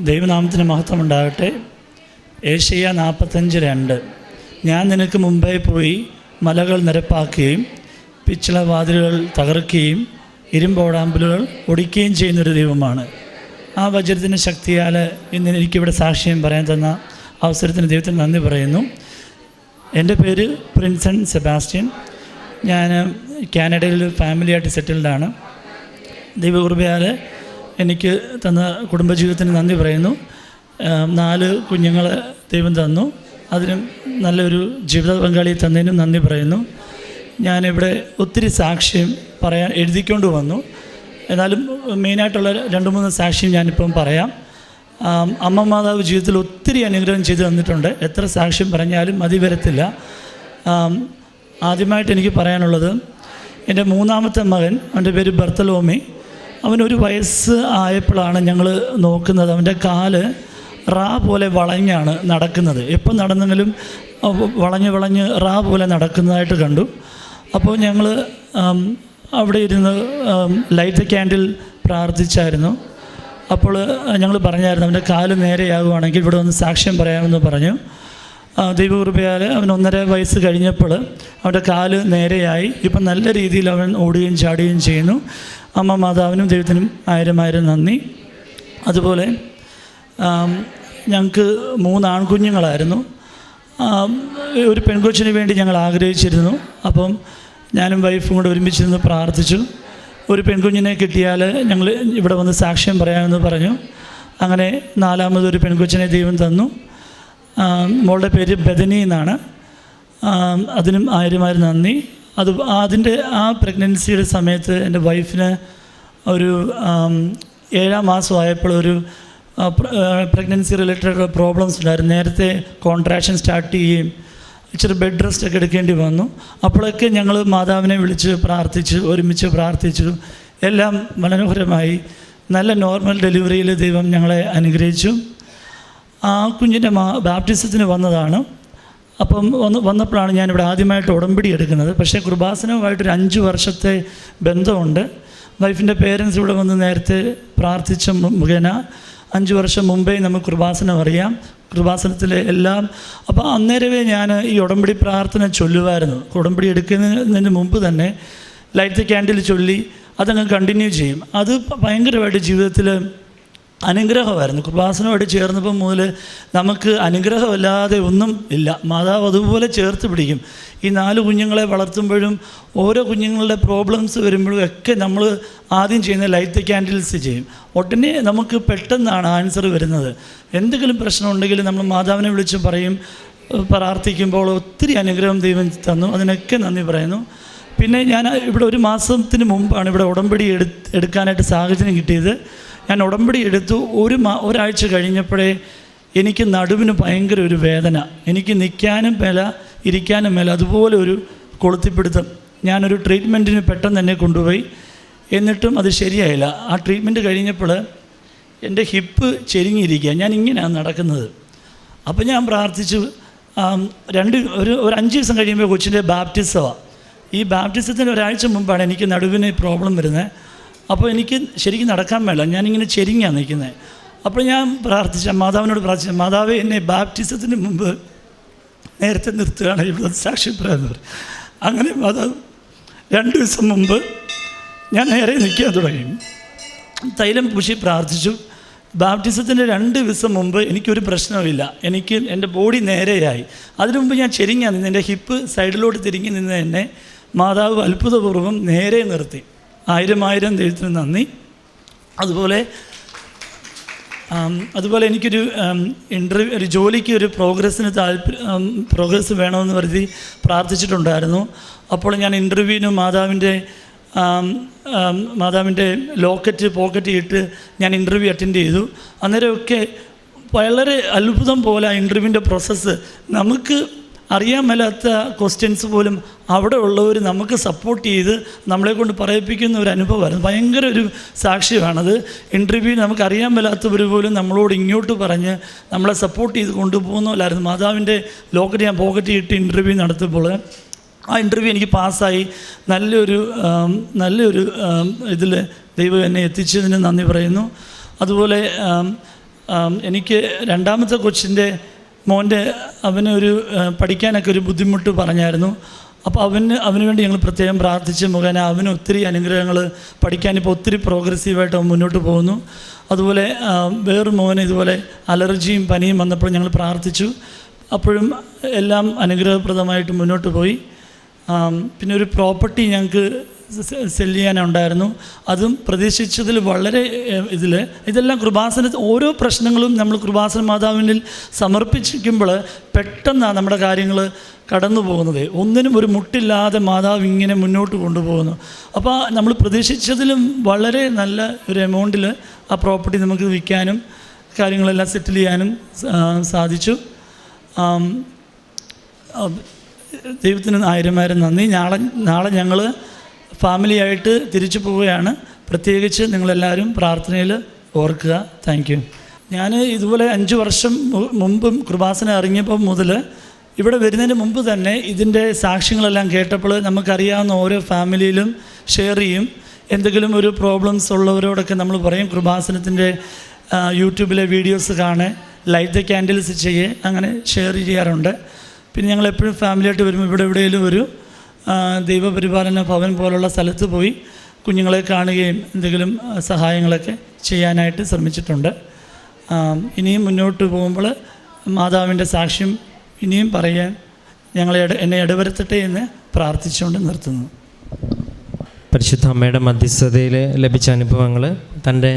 ദൈവനാമത്തിന് മഹത്വം ഉണ്ടാകട്ടെ. ഏശയ്യ 45:2 ഞാൻ നിനക്ക് മുമ്പേ പോയി മലകൾ നിരപ്പാക്കുകയും പിച്ചള വാതിലുകൾ തകർക്കുകയും ഇരുമ്പോടാമ്പലുകൾ ഒടിക്കുകയും ചെയ്യുന്നൊരു ദൈവമാണ്. ആ വചനത്തിൻ്റെ ശക്തിയാൽ ഇന്ന് എനിക്കിവിടെ സാക്ഷ്യം പറയാൻ തന്ന അവസരത്തിന് ദൈവത്തിന് നന്ദി പറയുന്നു. എൻ്റെ പേര് പ്രിൻസൺ സെബാസ്റ്റ്യൻ. ഞാൻ കാനഡയിൽ ഫാമിലിയായിട്ട് സെറ്റിൽഡാണ്. ദൈവകൃപയാൽ എനിക്ക് തന്ന കുടുംബജീവിതത്തിന് നന്ദി പറയുന്നു. 4 കുഞ്ഞുങ്ങളെ ദൈവം തന്നു. അതിനും നല്ലൊരു ജീവിത പങ്കാളിയെ തന്നതിനും നന്ദി പറയുന്നു. ഞാനിവിടെ ഒത്തിരി സാക്ഷ്യം പറയാൻ എഴുതിക്കൊണ്ട് വന്നു. എന്നാലും മെയിനായിട്ടുള്ള 2-3 സാക്ഷ്യം ഞാനിപ്പം പറയാം. അമ്മ മാതാവ് ജീവിതത്തിൽ ഒത്തിരി അനുഗ്രഹം ചെയ്തു തന്നിട്ടുണ്ട്. എത്ര സാക്ഷ്യം പറഞ്ഞാലും മതി വരത്തില്ല. ആദ്യമായിട്ട് എനിക്ക് പറയാനുള്ളത്, എൻ്റെ 3ാമത്തെ മകൻ, അവൻ്റെ പേര് ബർത്തലോമി. അവനൊരു വയസ്സ് ആയപ്പോഴാണ് ഞങ്ങൾ നോക്കുന്നത്. അവൻ്റെ കാല് റാ പോലെ വളഞ്ഞാണ് നടക്കുന്നത്. എപ്പം നടന്നെങ്കിലും വളഞ്ഞ് റാ പോലെ നടക്കുന്നതായിട്ട് കണ്ടു. അപ്പോൾ ഞങ്ങൾ അവിടെ ഇരുന്ന് ലൈറ്റ് ക്യാൻഡിൽ പ്രാർത്ഥിച്ചായിരുന്നു. അപ്പോൾ ഞങ്ങൾ പറഞ്ഞായിരുന്നു, അവൻ്റെ കാല് നേരെയാകുവാണെങ്കിൽ ഇവിടെ ഒന്ന് സാക്ഷ്യം പറയാമെന്ന് പറഞ്ഞു. ദൈവകൃപയാൽ അവൻ 1.5 വയസ്സ് കഴിഞ്ഞപ്പോൾ അവൻ്റെ കാല് നേരെയായി. ഇപ്പം നല്ല രീതിയിൽ അവൻ ഓടുകയും ചാടുകയും ചെയ്യുന്നു. അമ്മ മാതാവിനും ദൈവത്തിനും 1000 നന്ദി. അതുപോലെ ഞങ്ങൾക്ക് 3 ആൺകുഞ്ഞുങ്ങളായിരുന്നു. ഒരു പെൺകൊച്ചിന് വേണ്ടി ഞങ്ങൾ ആഗ്രഹിച്ചിരുന്നു. അപ്പം ഞാനും വൈഫും കൂടെ ഒരുമിച്ചിരുന്ന് പ്രാർത്ഥിച്ചു. ഒരു പെൺകുഞ്ഞിനെ കിട്ടിയാൽ ഞങ്ങൾ ഇവിടെ വന്ന് സാക്ഷ്യം പറയാമെന്ന് പറഞ്ഞു. അങ്ങനെ 4ാമതൊരു പെൺകൊച്ചിനെ ദൈവം തന്നു. മോളുടെ പേര് ബദനി എന്നാണ്. അതിനും 1000 നന്ദി. അതിൻ്റെ ആ പ്രഗ്നൻസിയുടെ സമയത്ത് എൻ്റെ വൈഫിന് ഒരു 7ാം മാസമായപ്പോൾ ഒരു പ്രഗ്നൻസി റിലേറ്റഡ് പ്രോബ്ലംസ് ഉണ്ടായിരുന്നു. നേരത്തെ കോൺട്രാക്ഷൻ സ്റ്റാർട്ട് ചെയ്യുകയും ഇച്ചിരി ബെഡ് റെസ്റ്റ് ഒക്കെ എടുക്കേണ്ടി വന്നു. അപ്പോഴൊക്കെ ഞങ്ങൾ മാതാവിനെ വിളിച്ച് പ്രാർത്ഥിച്ചു, ഒരുമിച്ച് പ്രാർത്ഥിച്ചു. എല്ലാം മനോഹരമായി. നല്ല നോർമൽ ഡെലിവറിയിൽ ദൈവം ഞങ്ങളെ അനുഗ്രഹിച്ചു. ആ കുഞ്ഞിൻ്റെ ബാപ്റ്റിസത്തിന് വന്നതാണ്. അപ്പം വന്നപ്പോഴാണ് ഞാനിവിടെ ആദ്യമായിട്ട് ഉടമ്പടി എടുക്കുന്നത്. പക്ഷേ കൃപാസനവുമായിട്ടൊരു 5 വർഷത്തെ ബന്ധമുണ്ട്. വൈഫിൻ്റെ പേരൻസ് ഇവിടെ വന്ന് നേരത്തെ പ്രാർത്ഥിച്ച മുഖേന 5 വർഷം മുമ്പേ നമുക്ക് കൃപാസനം അറിയാം. കൃപാസനത്തിലെ എല്ലാം. അപ്പോൾ അന്നേരമേ ഞാൻ ഈ ഉടമ്പടി പ്രാർത്ഥന ചൊല്ലുമായിരുന്നു. ഉടമ്പടി എടുക്കുന്നതിന് മുമ്പ് തന്നെ ലൈറ്റ് ക്യാൻഡിൽ ചൊല്ലി അതങ്ങ് കണ്ടിന്യൂ ചെയ്യും. അത് ഭയങ്കരമായിട്ട് ജീവിതത്തിൽ അനുഗ്രഹമായിരുന്നു. കൃപാസനമായിട്ട് ചേർന്നപ്പം മുതൽ നമുക്ക് അനുഗ്രഹമല്ലാതെ ഒന്നും ഇല്ല. മാതാവ് അതുപോലെ ചേർത്ത് പിടിക്കും. ഈ 4 കുഞ്ഞുങ്ങളെ വളർത്തുമ്പോഴും ഓരോ കുഞ്ഞുങ്ങളുടെ പ്രോബ്ലംസ് വരുമ്പോഴും ഒക്കെ നമ്മൾ ആദ്യം ചെയ്യുന്ന ലൈറ്റ് ക്യാൻഡിൽസ് ചെയ്യും. ഉടനെ നമുക്ക് പെട്ടെന്നാണ് ആൻസർ വരുന്നത്. എന്തെങ്കിലും പ്രശ്നമുണ്ടെങ്കിൽ നമ്മൾ മാതാവിനെ വിളിച്ച് പറയും. പ്രാർത്ഥിക്കുമ്പോൾ ഒത്തിരി അനുഗ്രഹം ദൈവം തന്നു. അതിനൊക്കെ നന്ദി പറയുന്നു. പിന്നെ ഞാൻ ഇവിടെ 1 മാസത്തിന് മുമ്പാണ് ഇവിടെ ഉടമ്പടി എടുക്കാനായിട്ട് സാഹചര്യം കിട്ടിയത്. ഞാൻ ഉടമ്പടി എടുത്തു. ഒരാഴ്ച കഴിഞ്ഞപ്പോഴേ എനിക്ക് നടുവിന് ഭയങ്കര ഒരു വേദന. എനിക്ക് നിൽക്കാനും മേല, ഇരിക്കാനും മേല, അതുപോലെ ഒരു കൊളുത്തിപ്പിടുത്തം. ഞാനൊരു ട്രീറ്റ്മെൻറ്റിന് പെട്ടെന്ന് തന്നെ കൊണ്ടുപോയി. എന്നിട്ടും അത് ശരിയായില്ല. ആ ട്രീറ്റ്മെൻറ്റ് കഴിഞ്ഞപ്പോൾ എൻ്റെ ഹിപ്പ് ചെരിഞ്ഞിരിക്കുക. ഞാൻ ഇങ്ങനെയാണ് നടക്കുന്നത്. അപ്പോൾ ഞാൻ പ്രാർത്ഥിച്ചു. ഒരു 5 ദിവസം കഴിയുമ്പോൾ കൊച്ചിൻ്റെ ബാപ്റ്റിസമാണ്. ഈ ബാപ്റ്റിസത്തിന് ഒരാഴ്ച മുമ്പാണ് എനിക്ക് നടുവിന് പ്രോബ്ലം വരുന്നത്. അപ്പോൾ എനിക്ക് ശരിക്കും നടക്കാൻ മേല. ഞാനിങ്ങനെ ചെരിഞ്ഞാണ് നിൽക്കുന്നത്. അപ്പോൾ ഞാൻ മാതാവിനോട് പ്രാർത്ഥിച്ച, മാതാവേ എന്നെ ബാപ്റ്റിസത്തിന് മുമ്പ് നേരത്തെ നിർത്തുകയാണ്, ഇവിടെ സാക്ഷ്യം പറയാമെന്ന് പറയും. അങ്ങനെ മാതാവ് 2 ദിവസം മുമ്പ് ഞാൻ നേരെ നിൽക്കാൻ തുടങ്ങി. തൈലം പൂശി പ്രാർത്ഥിച്ചു. ബാപ്റ്റിസത്തിൻ്റെ 2 ദിവസം മുമ്പ് എനിക്കൊരു പ്രശ്നവുമില്ല. എനിക്ക് എൻ്റെ ബോഡി നേരെയായി. അതിനു മുമ്പ് ഞാൻ ചെരിഞ്ഞാണ് നിന്ന്. എൻ്റെ ഹിപ്പ് സൈഡിലോട്ട് തിരിഞ്ഞ് നിന്ന് എന്നെ മാതാവ് അത്ഭുതപൂർവ്വം നേരെ നിർത്തി. 1000 ദൈവത്തിന് നന്ദി. അതുപോലെ എനിക്കൊരു ഒരു ജോലിക്ക് ഒരു പ്രോഗ്രസ് വേണമെന്ന് കരുതി പ്രാർത്ഥിച്ചിട്ടുണ്ടായിരുന്നു. അപ്പോൾ ഞാൻ ഇൻ്റർവ്യൂവിന് മാതാവിൻ്റെ പോക്കറ്റ് ഇട്ട് ഞാൻ ഇൻ്റർവ്യൂ അറ്റൻഡ് ചെയ്തു. അന്നേരമൊക്കെ വളരെ അത്ഭുതം പോലെ ആ ഇൻ്റർവ്യൂവിൻ്റെ പ്രോസസ്സ്, നമുക്ക് അറിയാൻ മേലാത്ത ക്വസ്റ്റ്യൻസ് പോലും അവിടെ ഉള്ളവർ നമുക്ക് സപ്പോർട്ട് ചെയ്ത് നമ്മളെ കൊണ്ട് പറയിപ്പിക്കുന്ന ഒരു അനുഭവമായിരുന്നു. ഭയങ്കര ഒരു സാക്ഷ്യമാണത്. ഇൻ്റർവ്യൂ നമുക്കറിയാൻ മേലാത്തവർ പോലും നമ്മളോട് ഇങ്ങോട്ട് പറഞ്ഞ് നമ്മളെ സപ്പോർട്ട് ചെയ്ത് കൊണ്ടുപോകുന്നവരായിരുന്നു. മാതാവിൻ്റെ ലോക്കറ്റ് ഞാൻ പോക്കറ്റ് ഇട്ട് ഇൻ്റർവ്യൂ നടത്തിയപ്പോൾ ആ ഇൻ്റർവ്യൂ എനിക്ക് പാസ്സായി. നല്ലൊരു ഇതിൽ ദൈവം എന്നെ എത്തിച്ചതിന് നന്ദി പറയുന്നു. അതുപോലെ എനിക്ക് രണ്ടാമത്തെ കൊച്ചിൻ്റെ അവനൊരു പഠിക്കാനൊക്കെ ഒരു ബുദ്ധിമുട്ട് പറഞ്ഞായിരുന്നു. അപ്പോൾ അവന് വേണ്ടി ഞങ്ങൾ പ്രത്യേകം പ്രാർത്ഥിച്ച് മുഖേന അവന് ഒത്തിരി അനുഗ്രഹങ്ങൾ പഠിക്കാനിപ്പോൾ ഒത്തിരി പ്രോഗ്രസീവായിട്ട് അവൻ മുന്നോട്ട് പോകുന്നു. അതുപോലെ വേറൊരു മോന് ഇതുപോലെ അലർജിയും പനിയും വന്നപ്പോൾ ഞങ്ങൾ പ്രാർത്ഥിച്ചു. അപ്പോഴും എല്ലാം അനുഗ്രഹപ്രദമായിട്ട് മുന്നോട്ട് പോയി. പിന്നെ ഒരു പ്രോപ്പർട്ടി ഞങ്ങൾക്ക് സെല് ചെയ്യാനുണ്ടായിരുന്നു. അതും പ്രതീക്ഷിച്ചതിൽ വളരെ ഇതെല്ലാം കൃപാസന ഓരോ പ്രശ്നങ്ങളും നമ്മൾ കൃപാസന മാതാവിനിൽ സമർപ്പിച്ചിരിക്കുമ്പോൾ പെട്ടെന്നാണ് നമ്മുടെ കാര്യങ്ങൾ കടന്നു പോകുന്നത്. ഒന്നിനും ഒരു മുട്ടില്ലാതെ മാതാവ് ഇങ്ങനെ മുന്നോട്ട് കൊണ്ടുപോകുന്നു. അപ്പോൾ നമ്മൾ പ്രതീക്ഷിച്ചതിലും വളരെ നല്ല ഒരു എമൗണ്ടിൽ ആ പ്രോപ്പർട്ടി നമുക്ക് വിൽക്കാനും കാര്യങ്ങളെല്ലാം സെറ്റിൽ ചെയ്യാനും സാധിച്ചു. ദൈവത്തിന് 1000 നന്ദി. നാളെ ഞങ്ങൾ ഫാമിലിയായിട്ട് തിരിച്ചു പോവുകയാണ്. പ്രത്യേകിച്ച് നിങ്ങളെല്ലാവരും പ്രാർത്ഥനയിൽ ഓർക്കുക. Thank you. ഞാൻ ഇതുപോലെ 5 വർഷം മുമ്പും കൃപാസന ഇറങ്ങിയപ്പോൾ മുതൽ ഇവിടെ വരുന്നതിന് മുമ്പ് തന്നെ ഇതിൻ്റെ സാക്ഷ്യങ്ങളെല്ലാം കേട്ടപ്പോൾ നമുക്കറിയാവുന്ന ഓരോ ഫാമിലിയിലും ഷെയർ ചെയ്യും. എന്തെങ്കിലും ഒരു പ്രോബ്ലംസ് ഉള്ളവരോടൊക്കെ നമ്മൾ പറയും കൃപാസനത്തിൻ്റെ യൂട്യൂബിലെ വീഡിയോസ് കാണേ, ലൈറ്റ് ദ ക്യാൻഡിൽസ് ചെയ്യേ, അങ്ങനെ ഷെയർ ചെയ്യാറുണ്ട്. പിന്നെ ഞങ്ങളെപ്പോഴും ഫാമിലിയായിട്ട് വരുമ്പോൾ ഇവിടെ എവിടെയെങ്കിലും ഒരു ദൈവപരിപാലന ഭവൻ പോലുള്ള സ്ഥലത്ത് പോയി കുഞ്ഞുങ്ങളെ കാണുകയും എന്തെങ്കിലും സഹായങ്ങളൊക്കെ ചെയ്യാനായിട്ട് ശ്രമിച്ചിട്ടുണ്ട്. ഇനിയും മുന്നോട്ട് പോകുമ്പോൾ മാതാവിൻ്റെ സാക്ഷ്യം ഇനിയും പറയാൻ എന്നെ ഇടവരുത്തട്ടെ എന്ന് പ്രാർത്ഥിച്ചുകൊണ്ട് നിർത്തുന്നു. പരിശുദ്ധ അമ്മയുടെ മധ്യസ്ഥതയിൽ ലഭിച്ച അനുഭവങ്ങൾ തൻ്റെ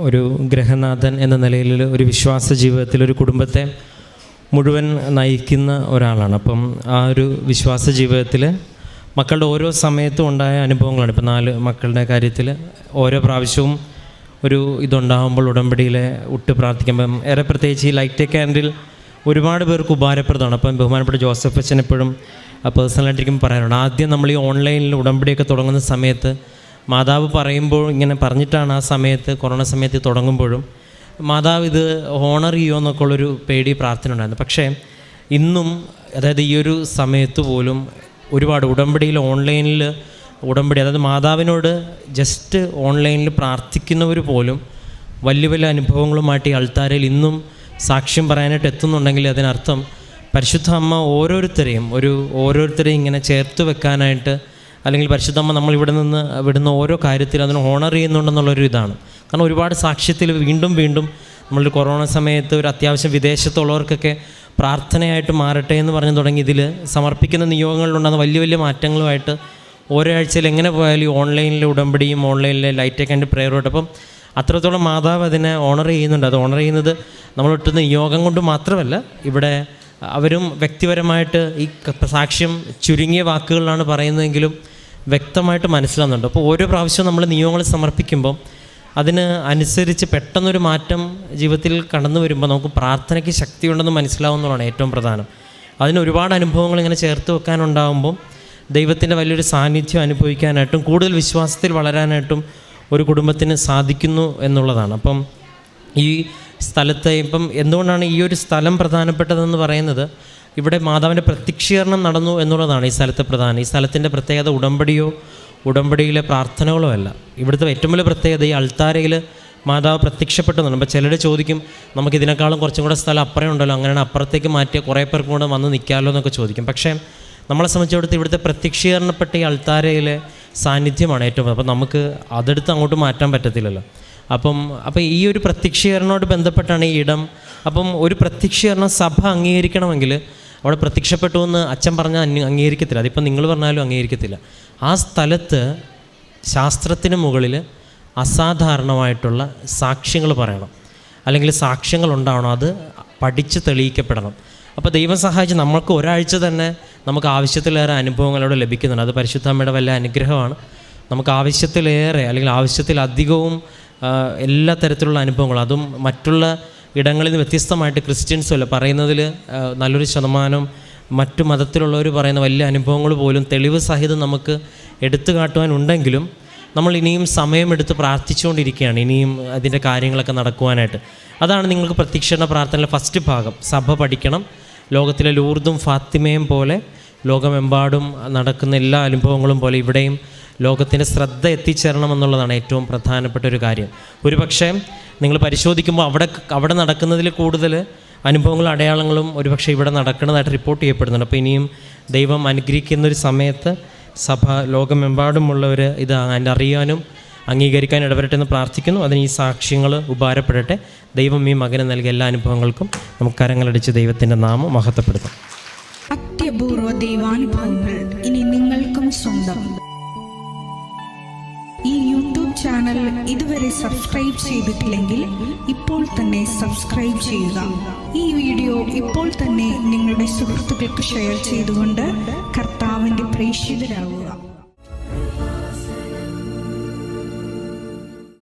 ഒരു ഗൃഹനാഥൻ എന്ന നിലയിൽ ഒരു വിശ്വാസ ജീവിതത്തിൽ ഒരു കുടുംബത്തെ മുഴുവൻ നയിക്കുന്ന ഒരാളാണ്. അപ്പം ആ ഒരു വിശ്വാസ ജീവിതത്തിൽ മക്കളുടെ ഓരോ സമയത്തും ഉണ്ടായ അനുഭവങ്ങളാണ്. ഇപ്പം 4 മക്കളുടെ കാര്യത്തിൽ ഓരോ പ്രാവശ്യവും ഒരു ഇതുണ്ടാകുമ്പോൾ ഉടമ്പടിയിലെ പ്രാർത്ഥിക്കുമ്പം ഏറെ പ്രത്യേകിച്ച് ഈ ലൈറ്റ് ക്യാൻഡിൽ ഒരുപാട് പേർക്ക് ഉപകാരപ്രദമാണ്. അപ്പം ബഹുമാനപ്പെട്ട ജോസഫ് അച്ഛൻ എപ്പോഴും പേഴ്സണലായിട്ടിരിക്കും പറയാറുണ്ട്, ആദ്യം നമ്മൾ ഈ ഓൺലൈനിൽ ഉടമ്പടിയൊക്കെ തുടങ്ങുന്ന സമയത്ത് മാതാവ് പറയുമ്പോൾ ഇങ്ങനെ പറഞ്ഞിട്ടാണ് ആ സമയത്ത് കൊറോണ സമയത്ത് തുടങ്ങുമ്പോഴും മാതാവ് ഇത് ഹോണർ ചെയ്യുമോ എന്നൊക്കെ ഉള്ളൊരു പേടി പ്രാർത്ഥന ഉണ്ടായിരുന്നു. പക്ഷേ ഇന്നും അതായത് ഈ ഒരു സമയത്ത് പോലും ഒരുപാട് ഉടമ്പടിയിൽ ഓൺലൈനിൽ അതായത് മാതാവിനോട് ജസ്റ്റ് ഓൺലൈനിൽ പ്രാർത്ഥിക്കുന്നവർ പോലും വലിയ വലിയ അനുഭവങ്ങളുമായിട്ട് ഈ അൾത്താരയിൽ ഇന്നും സാക്ഷ്യം പറയാനായിട്ട് എത്തുന്നുണ്ടെങ്കിൽ അതിനർത്ഥം പരിശുദ്ധ അമ്മ ഓരോരുത്തരെയും ഇങ്ങനെ ചേർത്ത് വെക്കാനായിട്ട്, അല്ലെങ്കിൽ പരിശുദ്ധ അമ്മ നമ്മൾ ഇവിടെ നിന്ന് വിടുന്ന ഓരോ കാര്യത്തിലും അതിനെ ഹോണർ ചെയ്യുന്നുണ്ടെന്നുള്ളൊരു ഇതാണ്. കാരണം ഒരുപാട് സാക്ഷ്യത്തിൽ വീണ്ടും നമ്മളൊരു കൊറോണ സമയത്ത് ഒരു അത്യാവശ്യം വിദേശത്തുള്ളവർക്കൊക്കെ പ്രാർത്ഥനയായിട്ട് മാറട്ടെ എന്ന് പറഞ്ഞു തുടങ്ങി ഇതിൽ സമർപ്പിക്കുന്ന നിയോഗങ്ങളിലുണ്ടാകുന്ന വലിയ വലിയ മാറ്റങ്ങളുമായിട്ട് ഓരോ ആഴ്ചയിൽ എങ്ങനെ പോയാലും ഈ ഓൺലൈനിലെ ഉടമ്പടിയും ഓൺലൈനിലെ ലൈറ്റ് ആൻഡ് പ്രയറുമായിട്ട് അപ്പം അത്രത്തോളം മാതാവ് അതിനെ ഓണർ ചെയ്യുന്നുണ്ട്. അത് ഓണർ ചെയ്യുന്നത് നമ്മൾ ഇട്ടുന്ന നിയോഗം കൊണ്ട് മാത്രമല്ല, ഇവിടെ അവരും വ്യക്തിപരമായിട്ട് ഈ സാക്ഷ്യം ചുരുങ്ങിയ വാക്കുകളിലാണ് പറയുന്നതെങ്കിലും വ്യക്തമായിട്ട് മനസ്സിലാകുന്നുണ്ട്. അപ്പോൾ ഓരോ പ്രാവശ്യവും നമ്മൾ നിയോഗങ്ങൾ സമർപ്പിക്കുമ്പം അതിന് അനുസരിച്ച് പെട്ടെന്നൊരു മാറ്റം ജീവിതത്തിൽ കടന്നു വരുമ്പോൾ നമുക്ക് പ്രാർത്ഥനയ്ക്ക് ശക്തിയുണ്ടെന്ന് മനസ്സിലാവുന്നതാണ് ഏറ്റവും പ്രധാനം. അതിന് ഒരുപാട് അനുഭവങ്ങൾ ഇങ്ങനെ ചേർത്ത് വെക്കാനുണ്ടാകുമ്പം ദൈവത്തിൻ്റെ വലിയൊരു സാന്നിധ്യം അനുഭവിക്കാനായിട്ടും കൂടുതൽ വിശ്വാസത്തിൽ വളരാനായിട്ടും ഒരു കുടുംബത്തിന് സാധിക്കുന്നു എന്നുള്ളതാണ്. അപ്പം ഈ സ്ഥലത്തെ ഇപ്പം എന്തുകൊണ്ടാണ് ഈ ഒരു സ്ഥലം പ്രധാനപ്പെട്ടതെന്ന് പറയുന്നത്, ഇവിടെ മാതാവിൻ്റെ പ്രത്യക്ഷീകരണം നടന്നു എന്നുള്ളതാണ് ഈ സ്ഥലത്തെ പ്രധാനം. ഈ സ്ഥലത്തിൻ്റെ പ്രത്യേകത ഉടമ്പടിയിലെ പ്രാർത്ഥനകളോ അല്ല. ഇവിടുത്തെ ഏറ്റവും വലിയ പ്രത്യേകത ഈ അൾത്താരയിൽ മാതാവ് പ്രത്യക്ഷപ്പെട്ടെന്നുണ്ട്. അപ്പോൾ ചിലർ ചോദിക്കും, നമുക്കിതിനേക്കാളും കുറച്ചും കൂടെ സ്ഥലം അപ്പുറം ഉണ്ടല്ലോ, അങ്ങനെ അപ്പുറത്തേക്ക് മാറ്റിയ കുറേ പേർക്കും കൂടെ വന്ന് നിൽക്കാമല്ലോ എന്നൊക്കെ ചോദിക്കും. പക്ഷേ നമ്മളെ സംബന്ധിച്ചിടത്ത് ഇവിടുത്തെ പ്രത്യക്ഷീകരണപ്പെട്ട ഈ അൾത്താരയിലെ സാന്നിധ്യമാണ് ഏറ്റവും. അപ്പം നമുക്ക് അതെടുത്ത് അങ്ങോട്ട് മാറ്റാൻ പറ്റത്തില്ലല്ലോ. അപ്പം ഈ ഒരു പ്രത്യക്ഷീകരണത്തോട് ബന്ധപ്പെട്ടാണ് ഈ ഇടം. അപ്പം ഒരു പ്രത്യക്ഷീകരണം സഭ അംഗീകരിക്കണമെങ്കിൽ അവിടെ പ്രത്യക്ഷപ്പെട്ടു എന്ന് അച്ഛൻ പറഞ്ഞാൽ അംഗീകരിക്കത്തില്ല, അതിപ്പം നിങ്ങൾ പറഞ്ഞാലും അംഗീകരിക്കത്തില്ല. ആ സ്ഥലത്ത് ശാസ്ത്രത്തിന് മുകളിൽ അസാധാരണമായിട്ടുള്ള സാക്ഷ്യങ്ങൾ പറയണം, അല്ലെങ്കിൽ സാക്ഷ്യങ്ങൾ ഉണ്ടാവണം, അത് പഠിച്ച് തെളിയിക്കപ്പെടണം. അപ്പോൾ ദൈവം സഹായിച്ച് നമ്മൾക്ക് ഒരാഴ്ച തന്നെ നമുക്ക് ആവശ്യത്തിലേറെ അനുഭവങ്ങളോട് ലഭിക്കുന്നുണ്ട്. അത് പരിശുദ്ധ അമ്മയുടെ വലിയ അനുഗ്രഹമാണ്. നമുക്ക് ആവശ്യത്തിലേറെ അല്ലെങ്കിൽ ആവശ്യത്തിലധികവും എല്ലാ തരത്തിലുള്ള അനുഭവങ്ങളും, അതും മറ്റുള്ള ഇടങ്ങളിൽ നിന്ന് വ്യത്യസ്തമായിട്ട് ക്രിസ്ത്യൻസുമല്ല പറയുന്നതിൽ നല്ലൊരു ശതമാനം മറ്റു മതത്തിലുള്ളവർ പറയുന്ന വലിയ അനുഭവങ്ങൾ പോലും തെളിവ് സഹിതം നമുക്ക് എടുത്തു കാട്ടുവാനുണ്ടെങ്കിലും നമ്മൾ ഇനിയും സമയമെടുത്ത് പ്രാർത്ഥിച്ചുകൊണ്ടിരിക്കുകയാണ്, ഇനിയും അതിൻ്റെ കാര്യങ്ങളൊക്കെ നടക്കുവാനായിട്ട്. അതാണ് നിങ്ങൾക്ക് പ്രത്യക്ഷീകരണ പ്രാർത്ഥനയിലെ ഫസ്റ്റ് ഭാഗം. സഭ പഠിക്കണം, ലോകത്തിലെ ലൂർദും ഫാത്തിമയും പോലെ ലോകമെമ്പാടും നടക്കുന്ന എല്ലാ അനുഭവങ്ങളും പോലെ ഇവിടെയും ലോകത്തിൻ്റെ ശ്രദ്ധ എത്തിച്ചേരണം എന്നുള്ളതാണ് ഏറ്റവും പ്രധാനപ്പെട്ട ഒരു കാര്യം. ഒരുപക്ഷെ നിങ്ങൾ പരിശോധിക്കുമ്പോൾ അവിടെ നടക്കുന്നതിൽ കൂടുതൽ അനുഭവങ്ങളും അടയാളങ്ങളും ഒരുപക്ഷെ ഇവിടെ നടക്കുന്നതായിട്ട് റിപ്പോർട്ട് ചെയ്യപ്പെടുന്നുണ്ട്. അപ്പോൾ ഇനിയും ദൈവം അനുഗ്രഹിക്കുന്നൊരു സമയത്ത് സഭ ലോകമെമ്പാടുമുള്ളവർ ഇത് അറിയാനും അംഗീകരിക്കാൻ ഇടവരട്ടെ എന്ന് പ്രാർത്ഥിക്കുന്നു. അതിന് ഈ സാക്ഷ്യങ്ങൾ ഉപകാരപ്പെടട്ടെ. ദൈവം ഈ മകന് നൽകിയ എല്ലാ അനുഭവങ്ങൾക്കും നമുക്ക് കരങ്ങളടിച്ച് ദൈവത്തിൻ്റെ നാമം മഹത്വപ്പെടുത്താം. അത്യപൂർവ ദൈവാനുഭവങ്ങൾ ഇനി നിങ്ങൾക്കും സ്വന്തം. ഈ യൂട്യൂബ് ചാനൽ ഇതുവരെ സബ്സ്ക്രൈബ് ചെയ്തിട്ടില്ലെങ്കിൽ ഇപ്പോൾ തന്നെ സബ്സ്ക്രൈബ് ചെയ്യുക. ഈ വീഡിയോ ഇപ്പോൾ തന്നെ നിങ്ങളുടെ സുഹൃത്തുക്കൾക്ക് ഷെയർ ചെയ്തുകൊണ്ട് കർത്താവിൻ്റെ പ്രേക്ഷിതരാകുക.